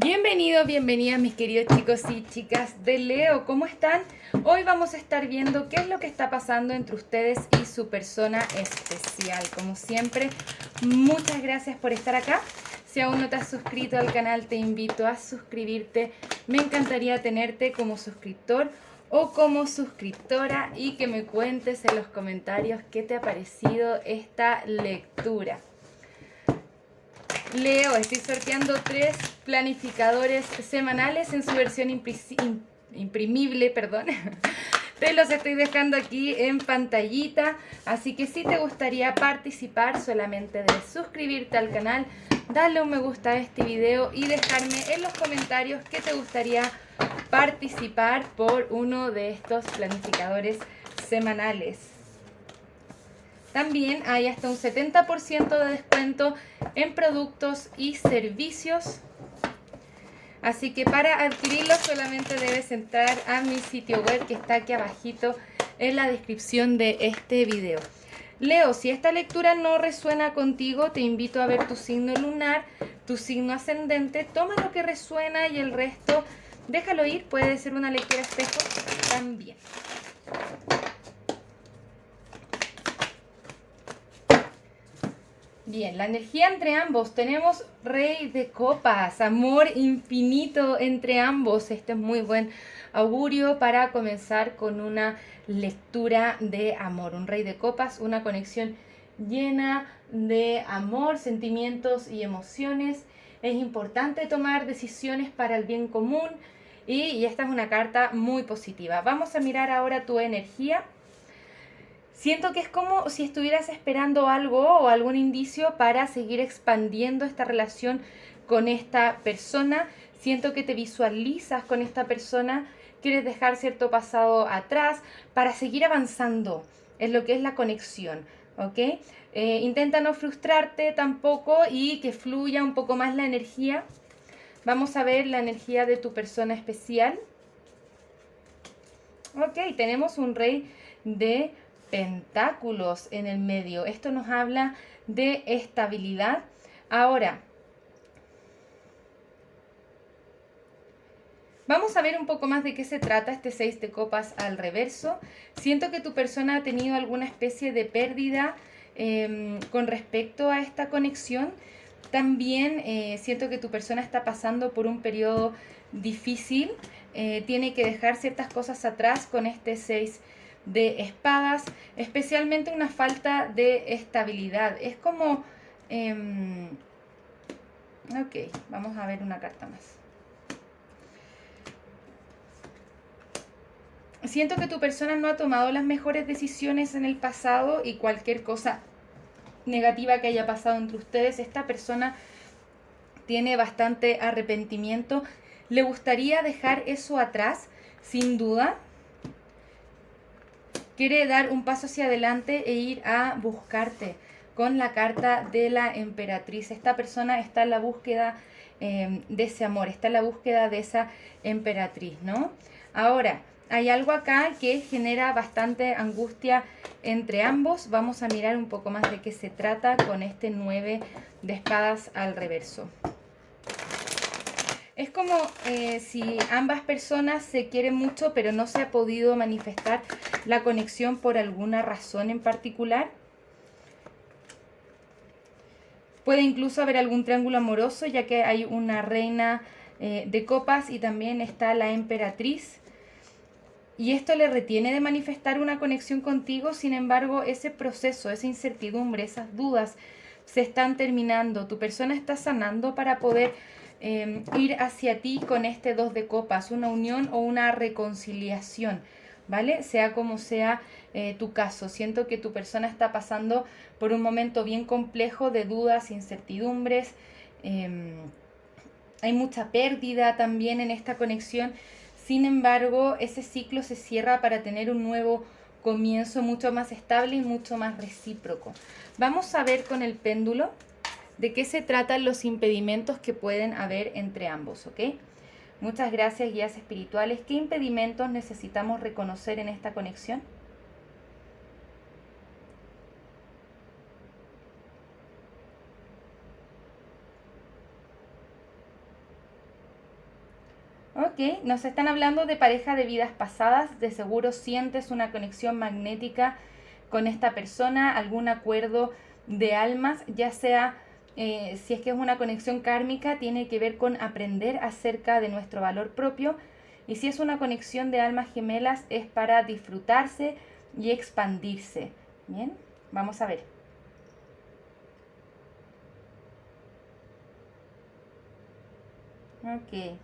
Bienvenidos, bienvenidas mis queridos chicos y chicas de Leo, ¿cómo están? Hoy vamos a estar viendo qué es lo que está pasando entre ustedes y su persona especial. Como siempre, muchas gracias por estar acá. Si aún no te has suscrito al canal, te invito a suscribirte. Me encantaría tenerte como suscriptor o como suscriptora y que me cuentes en los comentarios qué te ha parecido esta lectura. Leo, estoy sorteando 3 planificadores semanales en su versión imprimible, perdón. Te los estoy dejando aquí en pantallita, así que si te gustaría participar, solamente debes suscribirte al canal, darle un me gusta a este video y dejarme en los comentarios que te gustaría participar por uno de estos planificadores semanales. También hay hasta un 70% de descuento en productos y servicios. Así que para adquirirlos solamente debes entrar a mi sitio web que está aquí abajito en la descripción de este video. Leo, si esta lectura no resuena contigo, te invito a ver tu signo lunar, tu signo ascendente. Toma lo que resuena y el resto déjalo ir. Puede ser una lectura espejo también. Bien, la energía entre ambos. Tenemos Rey de Copas, amor infinito entre ambos. Este es muy buen augurio para comenzar con una lectura de amor. Un Rey de Copas, una conexión llena de amor, sentimientos y emociones. Es importante tomar decisiones para el bien común y esta es una carta muy positiva. Vamos a mirar ahora tu energía. Siento que es como si estuvieras esperando algo o algún indicio para seguir expandiendo esta relación con esta persona. Siento que te visualizas con esta persona, quieres dejar cierto pasado atrás para seguir avanzando en lo que es la conexión, ¿ok? Intenta no frustrarte tampoco y que fluya un poco más la energía. Vamos a ver la energía de tu persona especial. Ok, tenemos un rey de pentáculos en el medio. Esto nos habla de estabilidad. Ahora, vamos a ver un poco más de qué se trata este 6 de copas al reverso. Siento que tu persona ha tenido alguna especie de pérdida con respecto a esta conexión. También siento que tu persona está pasando por un periodo difícil. Tiene que dejar ciertas cosas atrás con este 6 de espadas, especialmente una falta de estabilidad. Es como... ok, vamos a ver una carta más. Siento que tu persona no ha tomado las mejores decisiones en el pasado y cualquier cosa negativa que haya pasado entre ustedes, esta persona tiene bastante arrepentimiento. Le gustaría dejar eso atrás, sin duda. Quiere dar un paso hacia adelante e ir a buscarte con la carta de la emperatriz. Esta persona está en la búsqueda de ese amor, está en la búsqueda de esa emperatriz, ¿no? Ahora, hay algo acá que genera bastante angustia entre ambos. Vamos a mirar un poco más de qué se trata con este 9 de espadas al reverso. Es como si ambas personas se quieren mucho, pero no se ha podido manifestar la conexión por alguna razón en particular. Puede incluso haber algún triángulo amoroso, ya que hay una reina de copas y también está la emperatriz. Y esto le retiene de manifestar una conexión contigo. Sin embargo, ese proceso, esa incertidumbre, esas dudas se están terminando. Tu persona está sanando para poder ir hacia ti con este 2 de copas, una unión o una reconciliación, ¿vale? Sea como sea tu caso. Siento que tu persona está pasando por un momento bien complejo de dudas, incertidumbres. Hay mucha pérdida también en esta conexión. Sin embargo, ese ciclo se cierra para tener un nuevo comienzo mucho más estable y mucho más recíproco. Vamos a ver con el péndulo de qué se tratan los impedimentos que pueden haber entre ambos, ¿ok? Muchas gracias, guías espirituales. ¿Qué impedimentos necesitamos reconocer en esta conexión? Ok, nos están hablando de pareja de vidas pasadas. De seguro sientes una conexión magnética con esta persona, algún acuerdo de almas, ya sea, si es que es una conexión kármica, tiene que ver con aprender acerca de nuestro valor propio. Y si es una conexión de almas gemelas, es para disfrutarse y expandirse. Bien, vamos a ver. Ok.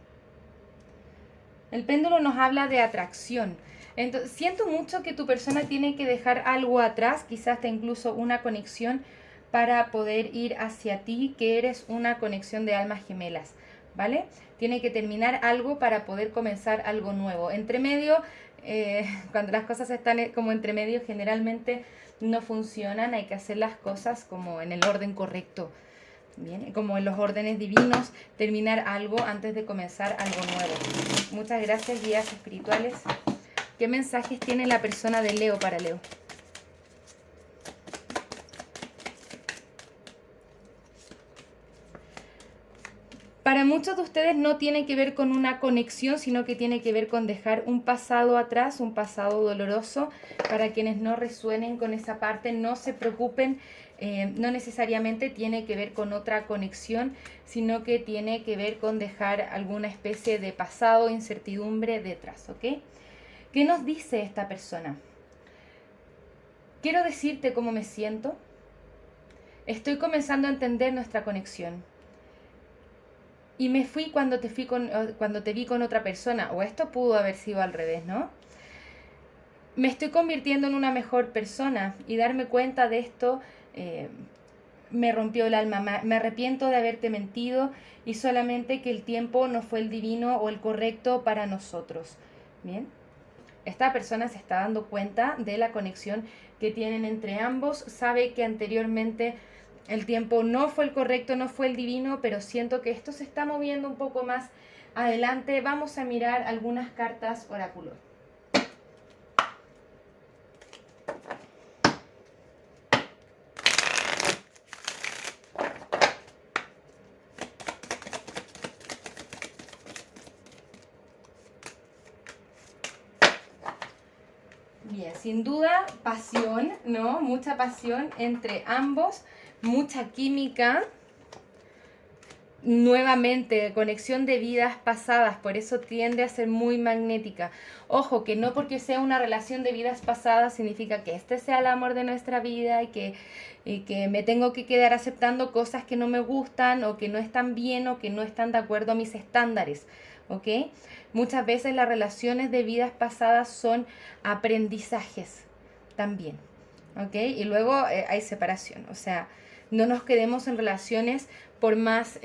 El péndulo nos habla de atracción. Entonces, siento mucho que tu persona tiene que dejar algo atrás, quizás hasta incluso una conexión para poder ir hacia ti, que eres una conexión de almas gemelas, ¿vale? Tiene que terminar algo para poder comenzar algo nuevo. Entre medio, cuando las cosas están como entre medio, generalmente no funcionan, hay que hacer las cosas como en el orden correcto. Bien, como en los órdenes divinos, terminar algo antes de comenzar algo nuevo. Muchas gracias, guías espirituales. ¿Qué mensajes tiene la persona de Leo para Leo? Para muchos de ustedes no tiene que ver con una conexión, sino que tiene que ver con dejar un pasado atrás, un pasado doloroso. Para quienes no resuenen con esa parte, no se preocupen, no necesariamente tiene que ver con otra conexión, sino que tiene que ver con dejar alguna especie de pasado, incertidumbre detrás, ¿ok? ¿Qué nos dice esta persona? Quiero decirte cómo me siento. Estoy comenzando a entender nuestra conexión. Y me fui cuando cuando te vi con otra persona. O esto pudo haber sido al revés, ¿no? Me estoy convirtiendo en una mejor persona. Y darme cuenta de esto me rompió el alma. Me arrepiento de haberte mentido. Y solamente que el tiempo no fue el divino o el correcto para nosotros. Bien. Esta persona se está dando cuenta de la conexión que tienen entre ambos. Sabe que anteriormente el tiempo no fue el correcto, no fue el divino, pero siento que esto se está moviendo un poco más adelante. Vamos a mirar algunas cartas oráculo. Bien, sin duda, pasión, ¿no? Mucha pasión entre ambos, mucha química. Nuevamente, conexión de vidas pasadas, por eso tiende a ser muy magnética. Ojo, que no porque sea una relación de vidas pasadas significa que este sea el amor de nuestra vida y que me tengo que quedar aceptando cosas que no me gustan o que no están bien o que no están de acuerdo a mis estándares, ¿ok? Muchas veces las relaciones de vidas pasadas son aprendizajes también, ¿ok? Y luego hay separación, o sea, no nos quedemos en relaciones por más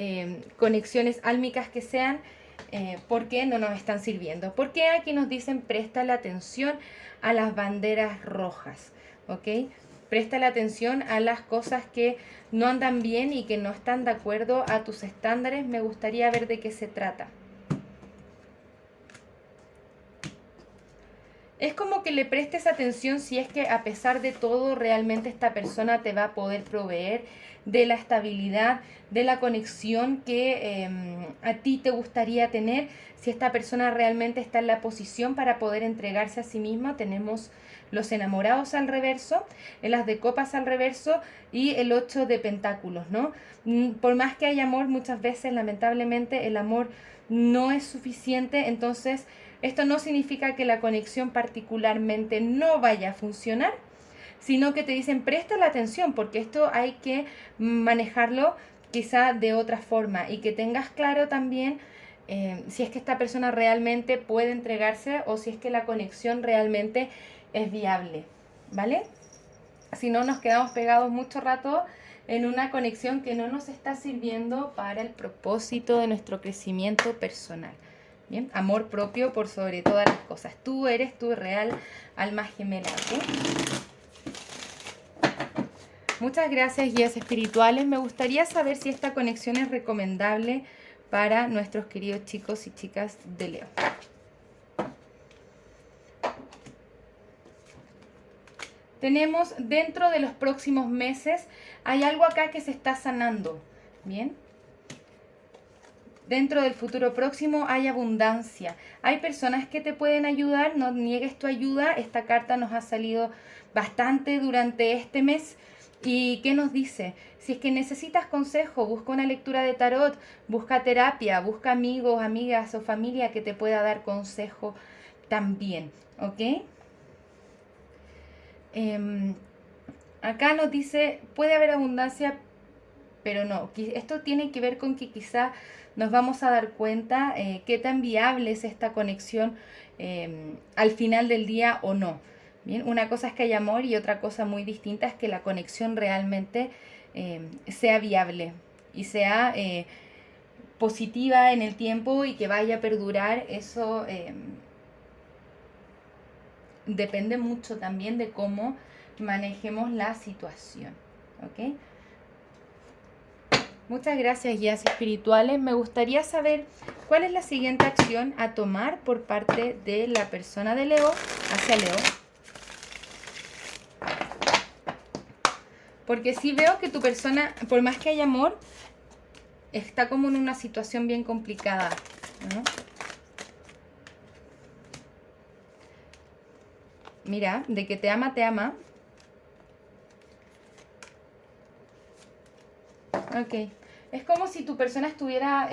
conexiones álmicas que sean, porque no nos están sirviendo. Porque aquí nos dicen presta la atención a las banderas rojas, ¿ok? Presta la atención a las cosas que no andan bien y que no están de acuerdo a tus estándares. Me gustaría ver de qué se trata. Es como que le prestes atención si es que a pesar de todo realmente esta persona te va a poder proveer de la estabilidad, de la conexión que a ti te gustaría tener. Si esta persona realmente está en la posición para poder entregarse a sí misma, tenemos los enamorados al reverso, el as de copas al reverso y el 8 de pentáculos, ¿no? Por más que haya amor, muchas veces lamentablemente el amor no es suficiente, entonces esto no significa que la conexión particularmente no vaya a funcionar, sino que te dicen presta la atención porque esto hay que manejarlo quizá de otra forma y que tengas claro también si es que esta persona realmente puede entregarse o si es que la conexión realmente es viable, ¿vale? Si no, nos quedamos pegados mucho rato en una conexión que no nos está sirviendo para el propósito de nuestro crecimiento personal. Bien, amor propio por sobre todas las cosas. Tú eres tu real alma gemela, ¿ok? Muchas gracias, guías espirituales. Me gustaría saber si esta conexión es recomendable para nuestros queridos chicos y chicas de Leo. Tenemos dentro de los próximos meses, hay algo acá que se está sanando, ¿bien? dentro del futuro próximo hay abundancia. Hay personas que te pueden ayudar, no niegues tu ayuda. Esta carta nos ha salido bastante durante este mes. ¿Y qué nos dice? Si es que necesitas consejo, busca una lectura de tarot, busca terapia, busca amigos, amigas o familia que te pueda dar consejo también, ¿ok? Acá nos dice, puede haber abundancia, pero no. Esto tiene que ver con que quizá nos vamos a dar cuenta qué tan viable es esta conexión al final del día o no. Bien, una cosa es que haya amor y otra cosa muy distinta es que la conexión realmente sea viable y sea positiva en el tiempo y que vaya a perdurar. Eso depende mucho también de cómo manejemos la situación, ¿ok? Muchas gracias, guías espirituales. Me gustaría saber cuál es la siguiente acción a tomar por parte de la persona de Leo hacia Leo. Porque si veo que tu persona, por más que haya amor, está como en una situación bien complicada, ¿no? Mira, de que te ama, te ama. Ok. Es como si tu persona estuviera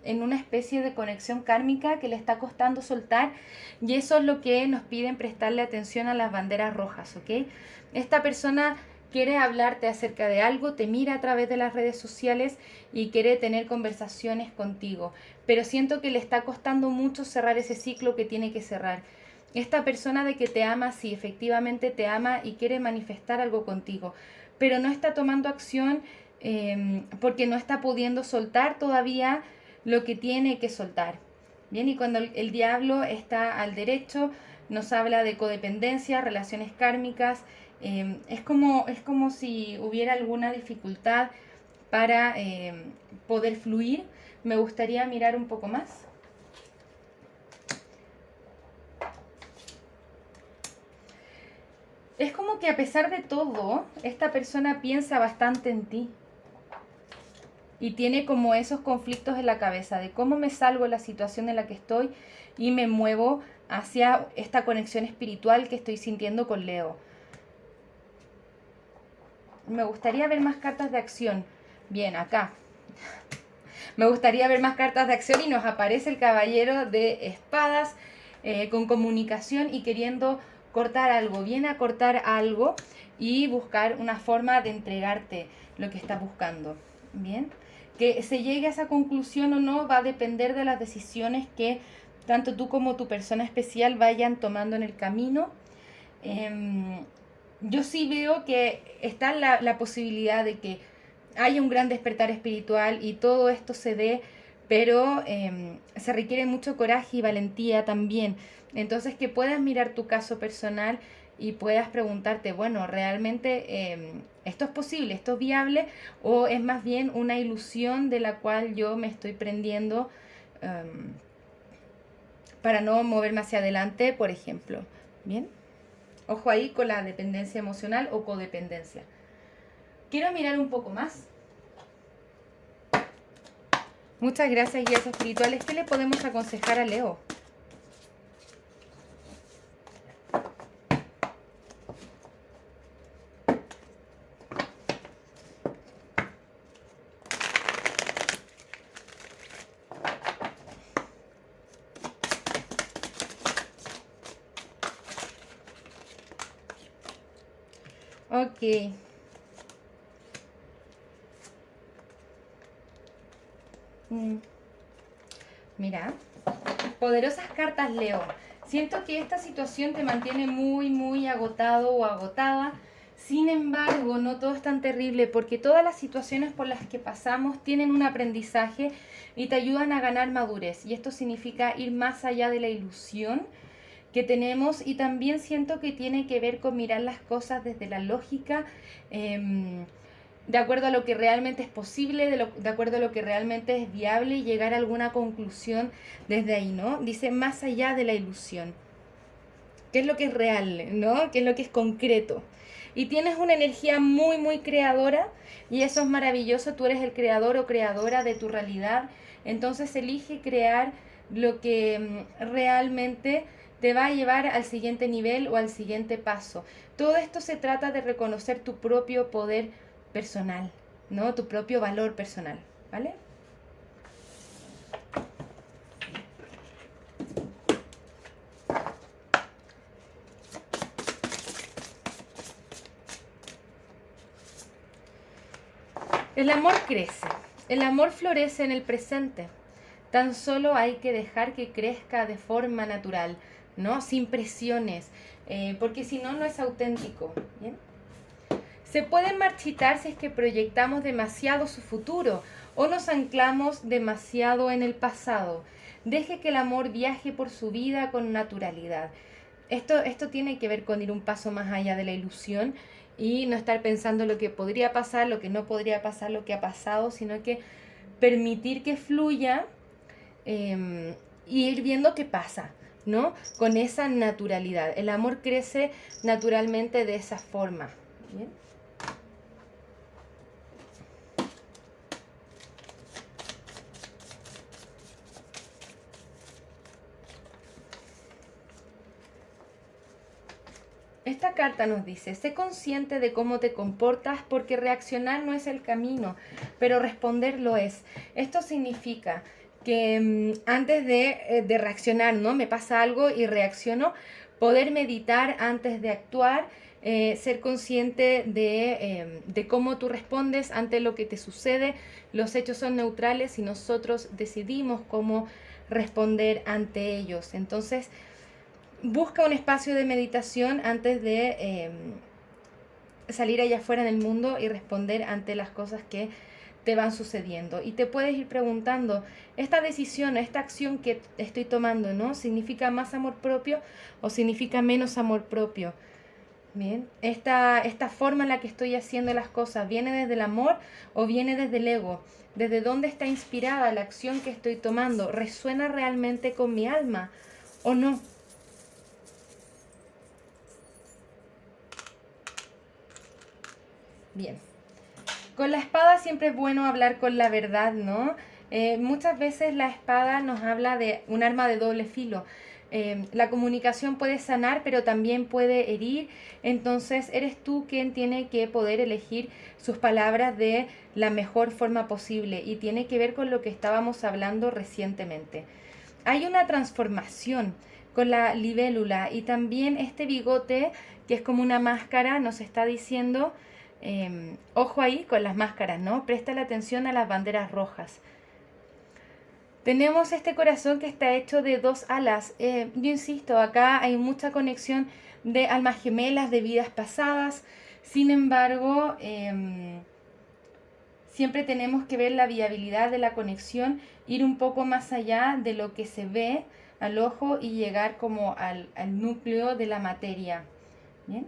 en una especie de conexión kármica que le está costando soltar, y eso es lo que nos piden prestarle atención a las banderas rojas, ¿ok? Esta persona quiere hablarte acerca de algo, te mira a través de las redes sociales y quiere tener conversaciones contigo, pero siento que le está costando mucho cerrar ese ciclo que tiene que cerrar. Esta persona de que te ama, sí, efectivamente te ama y quiere manifestar algo contigo, pero no está tomando acción porque no está pudiendo soltar todavía lo que tiene que soltar. Bien, y cuando el diablo está al derecho, nos habla de codependencia, relaciones kármicas. Es como si hubiera alguna dificultad para poder fluir. Me gustaría mirar un poco más. Es como que a pesar de todo, esta persona piensa bastante en ti. Y tiene como esos conflictos en la cabeza de cómo me salgo de la situación en la que estoy y me muevo hacia esta conexión espiritual que estoy sintiendo con Leo. Me gustaría ver más cartas de acción. Bien, acá. Me gustaría ver más cartas de acción y nos aparece el caballero de espadas con comunicación y queriendo cortar algo. Viene a cortar algo y buscar una forma de entregarte lo que estás buscando. Bien. Que se llegue a esa conclusión o no va a depender de las decisiones que tanto tú como tu persona especial vayan tomando en el camino. Yo sí veo que está la posibilidad de que haya un gran despertar espiritual y todo esto se dé, pero se requiere mucho coraje y valentía también. Entonces que puedas mirar tu caso personal y puedas preguntarte, bueno, ¿realmente esto es posible, esto es viable o es más bien una ilusión de la cual yo me estoy prendiendo para no moverme hacia adelante, por ejemplo? Bien, ojo ahí con la dependencia emocional o codependencia. Quiero mirar un poco más. Muchas gracias, guías espirituales. ¿Qué le podemos aconsejar a Leo? Ok. Mira, poderosas cartas, Leo. Siento que esta situación te mantiene muy, muy agotado o agotada. Sin embargo, no todo es tan terrible porque todas las situaciones por las que pasamos tienen un aprendizaje y te ayudan a ganar madurez. Y esto significa ir más allá de la ilusión que tenemos, y también siento que tiene que ver con mirar las cosas desde la lógica, de acuerdo a lo que realmente es posible, de acuerdo a lo que realmente es viable y llegar a alguna conclusión desde ahí, ¿no? Dice más allá de la ilusión. ¿Qué es lo que es real, ¿no? ¿Qué es lo que es concreto? y tienes una energía muy, muy creadora, y eso es maravilloso. Tú eres el creador o creadora de tu realidad. Entonces elige crear lo que realmente te va a llevar al siguiente nivel o al siguiente paso. Todo esto se trata de reconocer tu propio poder personal, ¿no? Tu propio valor personal, ¿vale? El amor crece, el amor florece en el presente. Tan solo hay que dejar que crezca de forma natural, ¿no? Sin presiones, porque si no, no es auténtico. ¿Bien? Se pueden marchitar si es que proyectamos demasiado su futuro o nos anclamos demasiado en el pasado. Deje que el amor viaje por su vida con naturalidad. Esto tiene que ver con ir un paso más allá de la ilusión y no estar pensando lo que podría pasar, lo que no podría pasar, lo que ha pasado, sino que permitir que fluya y ir viendo qué pasa, ¿no? Con esa naturalidad. El amor crece naturalmente de esa forma. ¿Bien? Esta carta nos dice, sé consciente de cómo te comportas porque reaccionar no es el camino, pero responder lo es. Esto significa que antes de reaccionar, ¿no? Me pasa algo y reacciono, poder meditar antes de actuar, ser consciente de cómo tú respondes ante lo que te sucede. Los hechos son neutrales y nosotros decidimos cómo responder ante ellos. Entonces, busca un espacio de meditación antes de salir allá afuera en el mundo y responder ante las cosas que te van sucediendo. Y te puedes ir preguntando, esta decisión, esta acción que estoy tomando, ¿no? ¿Significa más amor propio o significa menos amor propio? Bien, esta forma en la que estoy haciendo las cosas, ¿viene desde el amor o viene desde el ego? ¿Desde dónde está inspirada la acción que estoy tomando? ¿Resuena realmente con mi alma o no? Bien, con la espada siempre es bueno hablar con la verdad, ¿no? Muchas veces la espada nos habla de un arma de doble filo. La comunicación puede sanar, pero también puede herir. Entonces eres tú quien tiene que poder elegir sus palabras de la mejor forma posible. Y tiene que ver con lo que estábamos hablando recientemente. Hay una transformación con la libélula y también este bigote, que es como una máscara, nos está diciendo... ojo ahí con las máscaras, ¿no? Presta la atención a las banderas rojas. Tenemos este corazón que está hecho de 2 alas. Yo insisto, acá hay mucha conexión de almas gemelas, de vidas pasadas. Sin embargo, siempre tenemos que ver la viabilidad de la conexión, ir un poco más allá de lo que se ve al ojo y llegar como al núcleo de la materia. ¿Bien?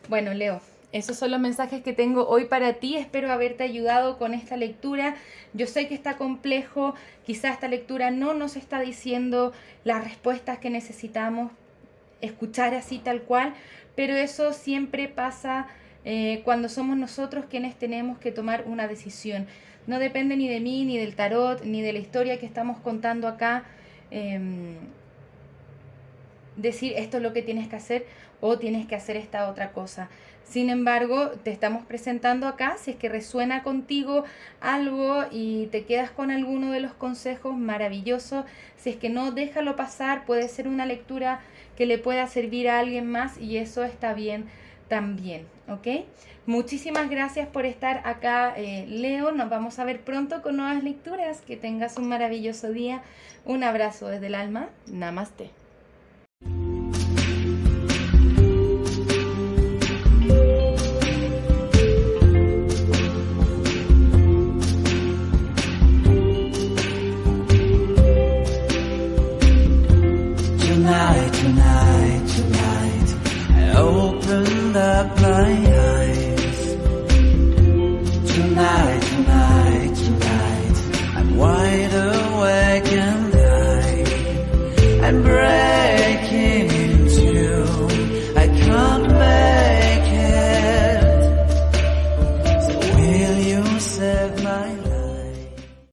Bueno, Leo, esos son los mensajes que tengo hoy para ti. Espero haberte ayudado con esta lectura. Yo sé que está complejo, quizás esta lectura no nos está diciendo las respuestas que necesitamos escuchar así tal cual, pero eso siempre pasa cuando somos nosotros quienes tenemos que tomar una decisión. No depende ni de mí, ni del tarot, ni de la historia que estamos contando acá. Decir esto es lo que tienes que hacer o tienes que hacer esta otra cosa. Sin embargo, te estamos presentando acá, si es que resuena contigo algo y te quedas con alguno de los consejos, maravilloso. Si es que no, déjalo pasar, puede ser una lectura que le pueda servir a alguien más y eso está bien también, ¿ok? Muchísimas gracias por estar acá, Leo. Nos vamos a ver pronto con nuevas lecturas. Que tengas un maravilloso día. Un abrazo desde el alma. Namaste. Tonight, I opened up my eyes. Tonight, I'm wide awake and I'm brave. my